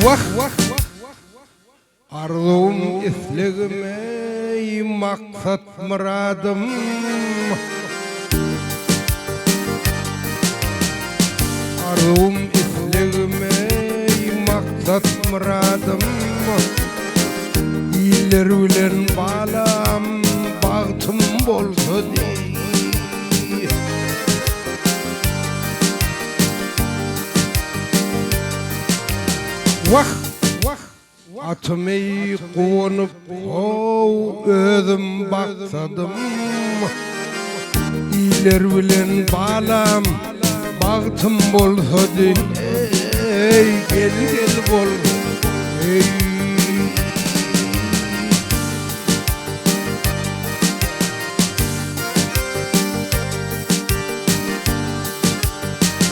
Vah arzum isligime maksat muradım arzum isligime maksat muradım İller bilen balam bağıtım bolsa dey Vah atmay qonup özüm baksadım İler bilen balam bağıtım bolsa dey ey gel bol ey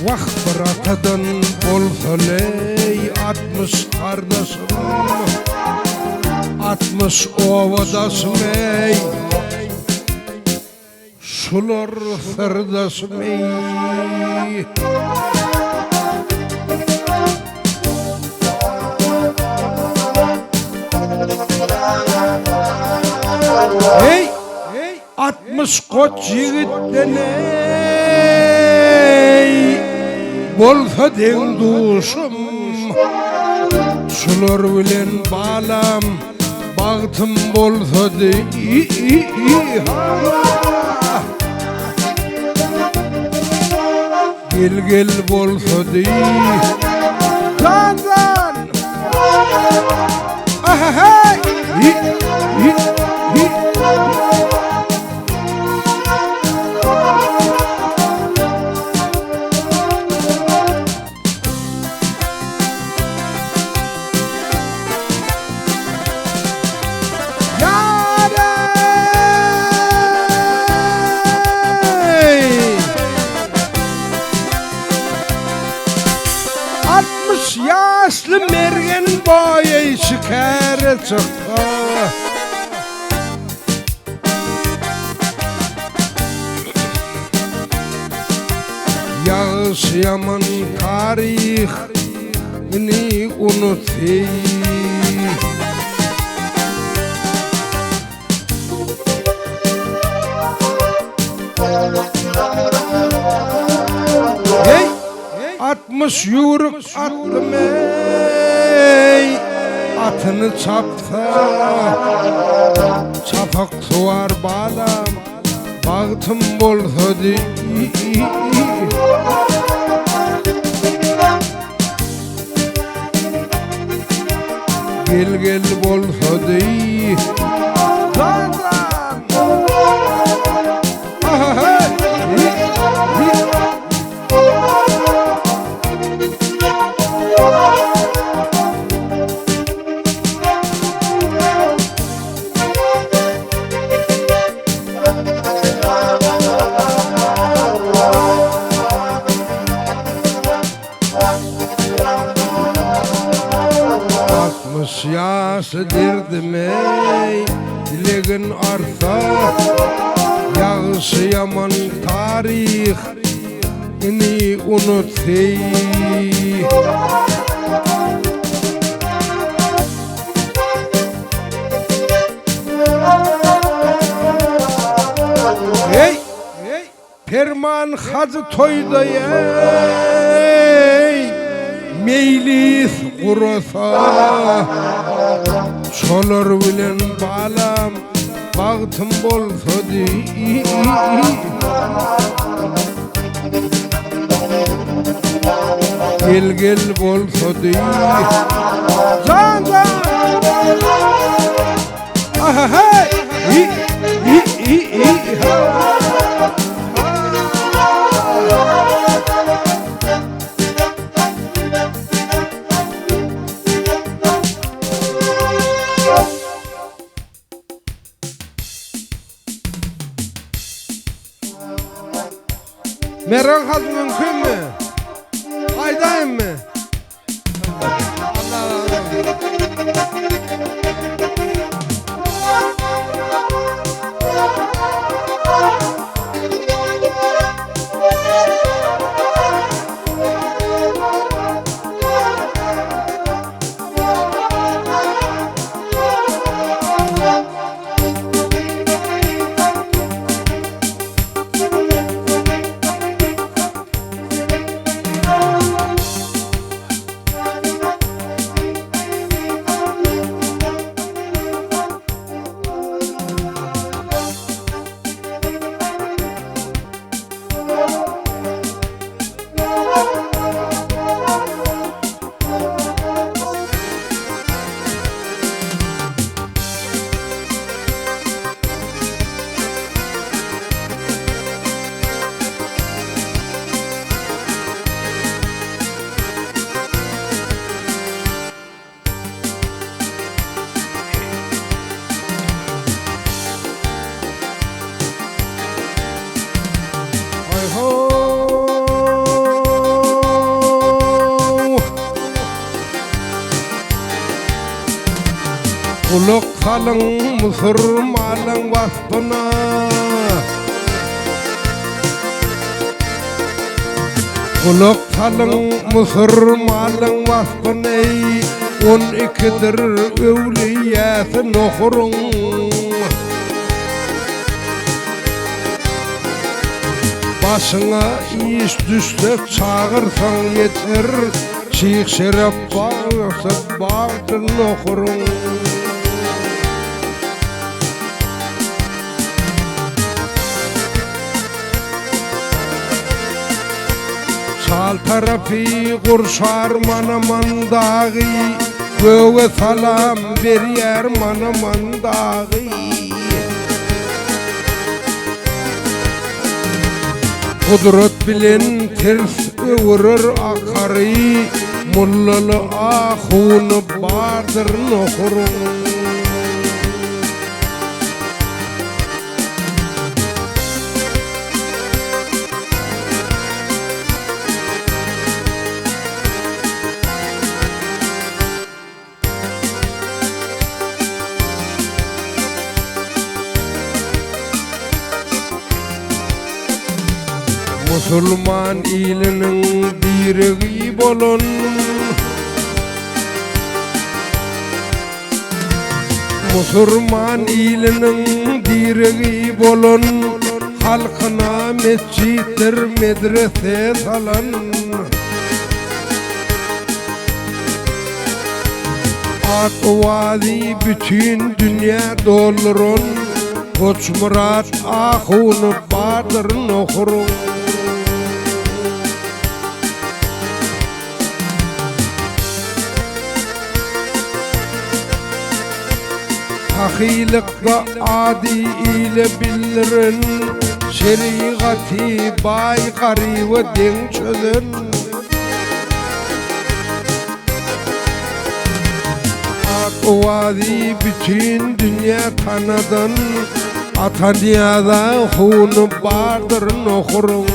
Vah bıratadan bolsa ney 60 kardeşim 60 ovadasım ey Şular sırdaşım ey Hey 60 koç yigitten ey Bolsa den duşum Şular bilen balam bağıtım bolsa dey Gel bolsa dey Zan hey Yaşlı mergen boyu şikare çıktı Yağış yaman tarihini unutay Hey 60 yürük attım ey Atını çapsa Çapak tuvar balam Bağıtım bolsa dey Gel bolsa dey Zan Yaşı derdim ey dilegin arsa Yağışı yaman tarihini unutay Hey Perman hacı toyda ey Meylis kurasa Şolar bilen balam bağıtım bolsa dey Gel bolsa dey Zan hey Merak haz mümkün mü? Haydayım mı? Kulak salın Müslümanın vasfına, kulak salın Müslümanın vasfına. 12'dir evliyatın okurun. Başına iş düşse çağırsan yeter, Şeyh Şeref bağırsa bağırtın okurun. Sal tarafı kurşar manaman dağı, Göğe salam beryer manaman dağı. Kudret bilen ters öğürür akarı, Mullalı ahunu bardır nohurun. Müslüman ilinin direği bolun, Müslüman ilinin direği bolun, halkına mescitler medrese salan. Ak vazi bütün dünya doldurun, Koç Murat ahunu bardır nohurun. Hakilikta adi ile bilirin, Şeriatı baykari ve den çözün. Ak vazi bütün dünya tanıdın, Ataniyada hunu bardır nohurun.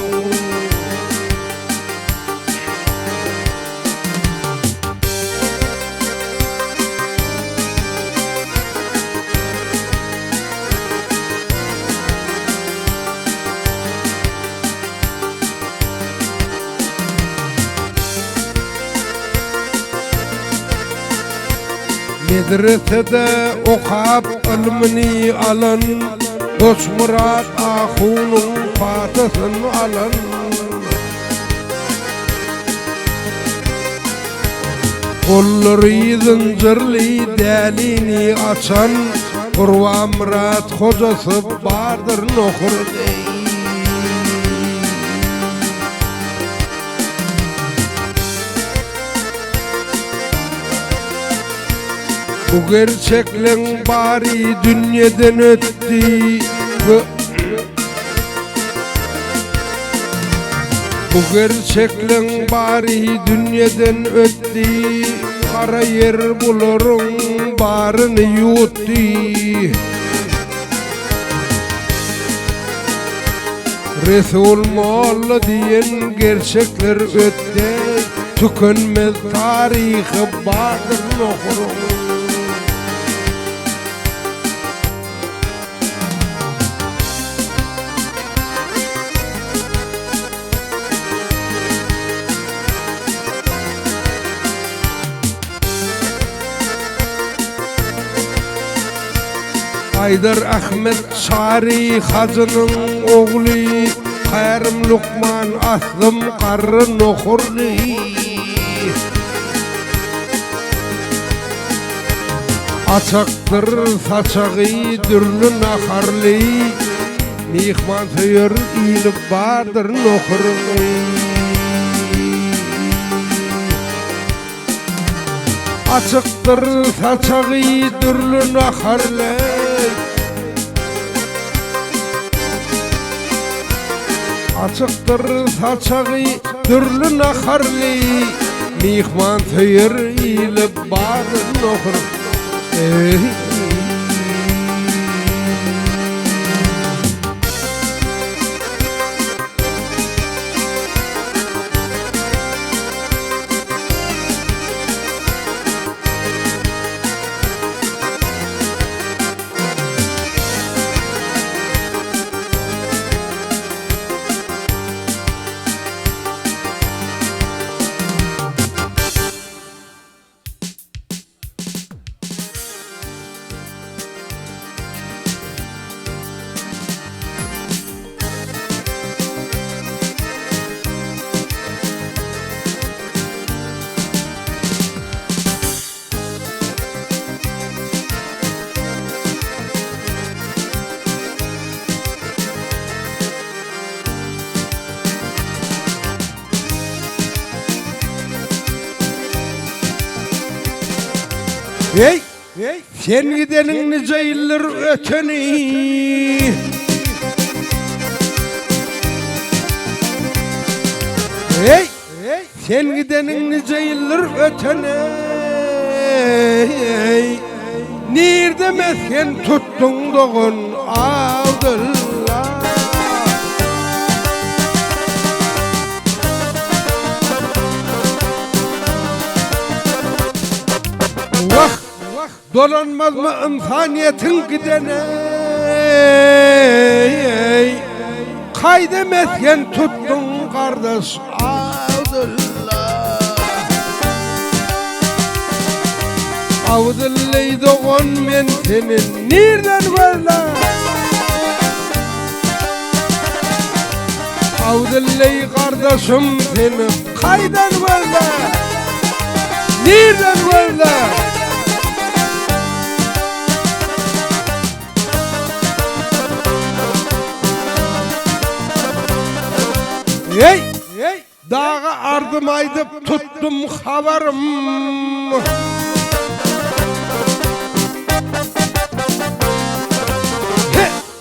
Medresede okap ilmini alın, Koç Murat ahunun fatısını alın. Kolları zincirli delini açan, Kurva Murat hocası bardır nohur. Bu gerçeklen bari dünyadan öttü, Bu gerçeklen bari dünyadan öttü, Kara yer bulurun barını yuttu. Resul Molla diyen gerçekler öttü, Tükenmez tarihi bardır nohurun. Haydar Ahmet Şari Hacı'nın oğlu, Kerim Lukman Aslım Karı nohurlu. Açaktır saçağı dürlü naharlı, Mihman töyür iyilip bardır nohurlu. Açıktır saçağı dürlü naharlı, Açıktır saçağı dürlü naharlı, Mihman töyür iyilip bardır nohurlu. Hey, sen gidenin nice yıllar öteni. Hey, sen gidenin nice yıllar öteni. Nerede mesken tuttun doğun Abdullah. Vah, dolanmaz mı insaniyetin gidene? Kayda mesken tuttun kardeş Abdullah. Abdullah'yı doğan men senin nereden varla? Abdullah'yı kardeşim senin kaydan varla? Nereden varla? Hey, dağa ardım aydıp tuttum havarım.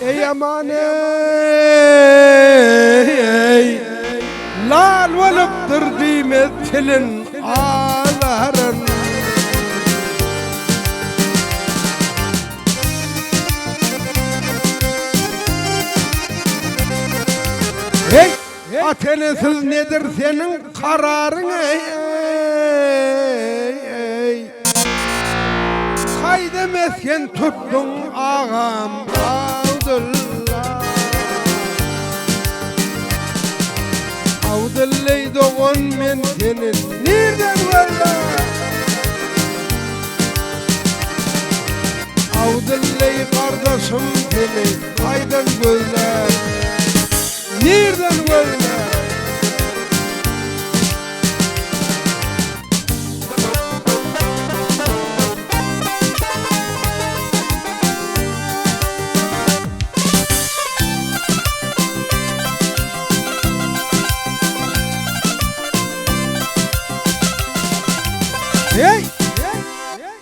Ey aman ey, lal olup dime tilin ağların. Hey, atenesiz nedir senin kararın ey? Kayda mesken tuttun ağam Abdullah. Abdullah'yı doğan men senin nereden varla? Abdullah'yı kardeşim seni kaydan gözler? Nereden varla? Hey,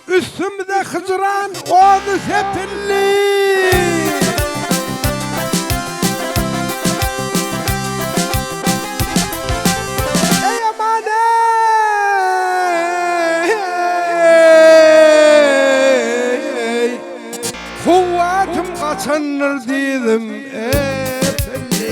üstümde hıcran oğlu sepilli. Ey aman ey, kuvvetim kaçanır dedim epelli.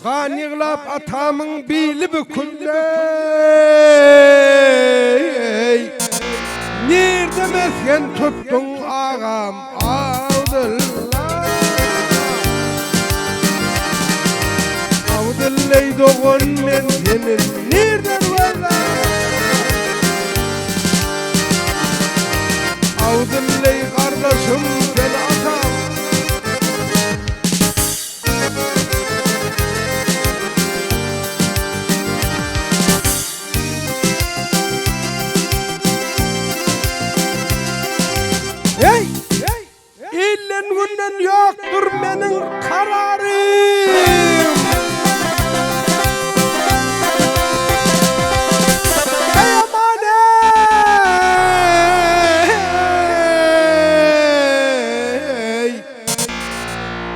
Kan yığlap atamın bili bükülde. Nerede mesken tuttun ağam Abdullah. Abdullah'yı doğan men senin nereden varla? Abdullah'yı kardeşim sen atam. Hey, illen günden yoktur menin kararım. Ey aman ey,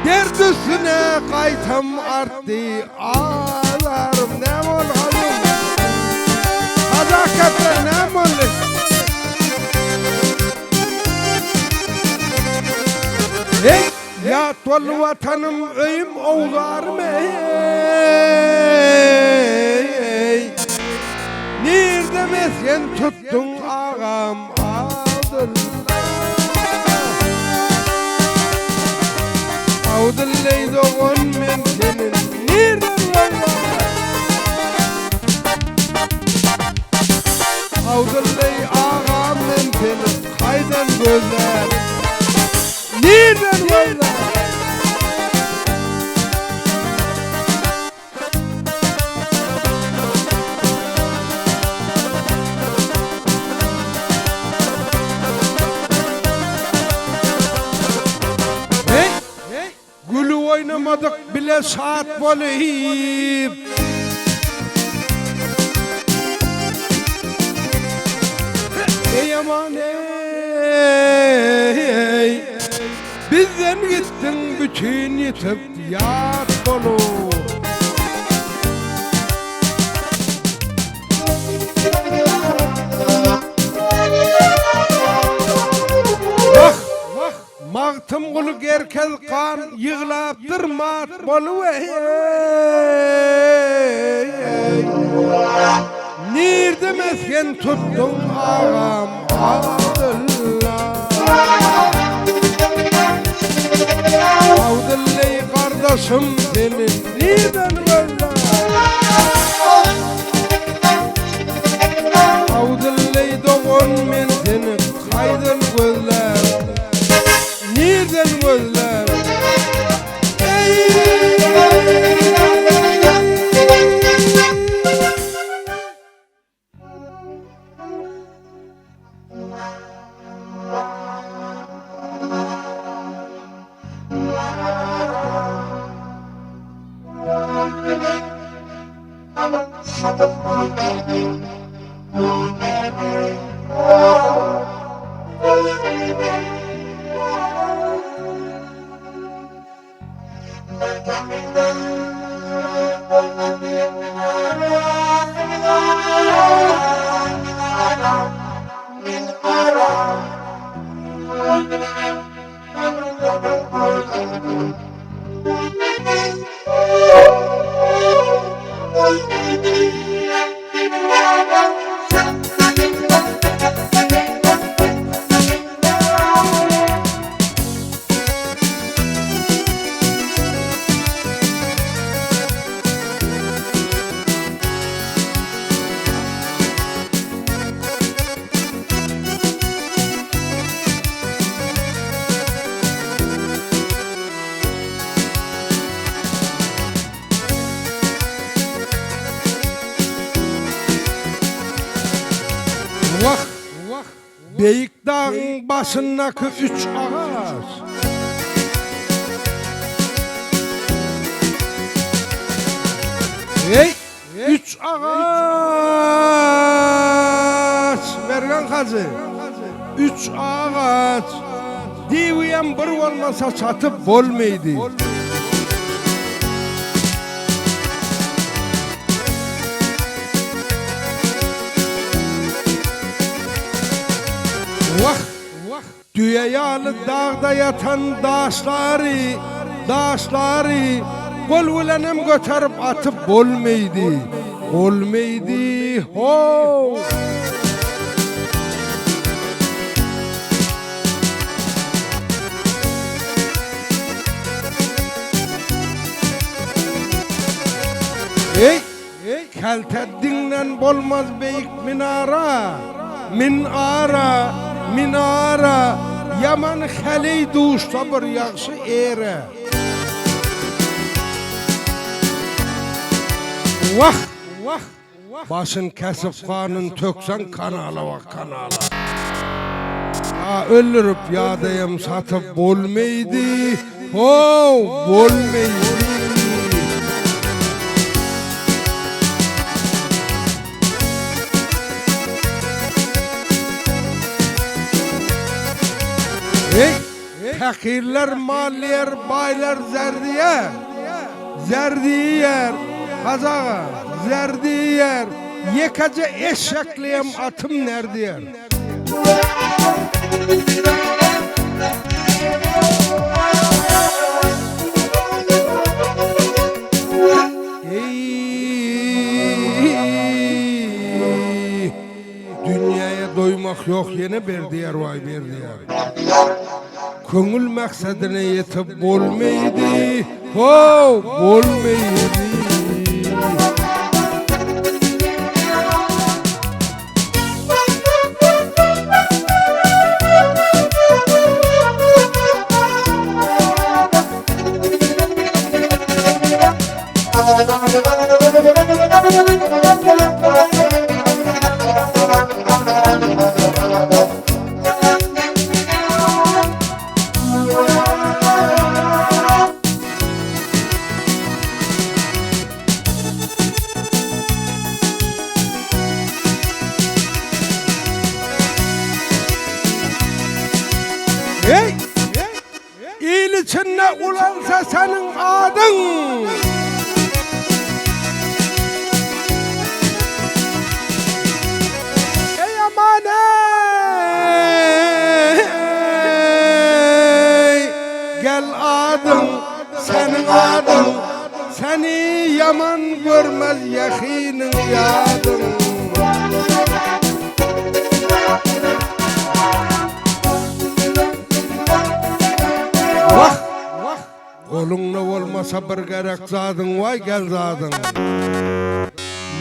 derd üstüne kaytam arttı ağlarım. Ne ol hanım? Sadakatle ne ol? Hey, ya tol vatanım öyüm oğlarım ey. Nerede mesken tuttun ağam Abdullah. Abdullah'yı doğan men senin nereden varla? Abdullah'yı ağam men senin kaydan gözler? Nereden varla? Gülü oynam oynamadık bile saat bolayıp. Ey aman ey, bizden gittin bütün yitip yat dolu. Mağtım kulu gerkel kan yığılaptır mat bolu Nirde mesken tuttun ağam Abdullah Abdullah'y kardeşim senin nirden böyle Abdullah'y doğun men seni kaydan gözler Nirden gözler Beyik dağın başındaki 3 ağaç Hey 3 ağaç Vergen kazı 3 ağaç Diviyen bir olmasa satıp bolmaydı Düyayalı dağda yatan daşları Kol ulenem götürüp atıp bolmaydı ho Hey kelteddinden bolmaz beyik minara yaman xəley duşda bir yaxşı ere Vah başın kesip kanın töksen kanala bak kanala Öldürüp yadayım satıp bolmaydı bolmaydı Fakirler, malliyer, baylar zerdiyi yer, kazağa zerdiyi yer, yekaca eşekliyem atım nerede yer? Dünyaya doymak yok yine berdiyer vay berdiyer. Köngül maksadına yetip bolmaydı, bolmaydı. senin adın. Ey aman ey, gel adın, senin adın. Seni yaman görmez yakinin yadın. Vah, vah, kolunla olmasa bir gerek zadın, vay gel zadın.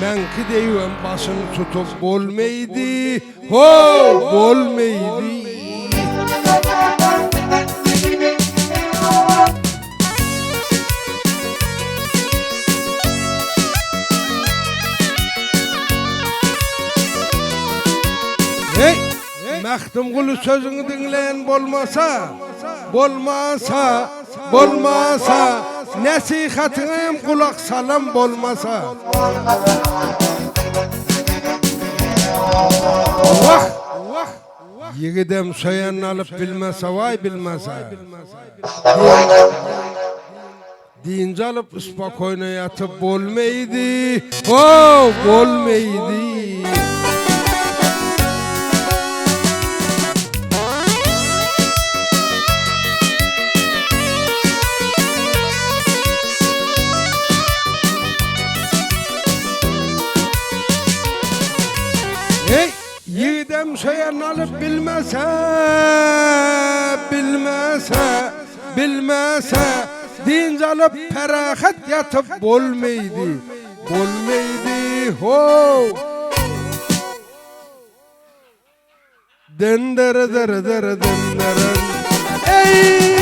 Menki deyim başını tutup bolmaydı, ho bolmaydı. Hey, Mehdim Kulu sözünü dinleyen bolmasa, nasihatine kulak salam bolmasa. Vah, yigidem soyanını alıp bilmese, vay bilmese. Deyince alıp ispakoyuna yatıp bolmaydı, oh bolmaydı. Hey, yiğidem soyanını alıp bilmese, deyince alıp perahat yatıp bolmaydı, ho. Dendere, ey.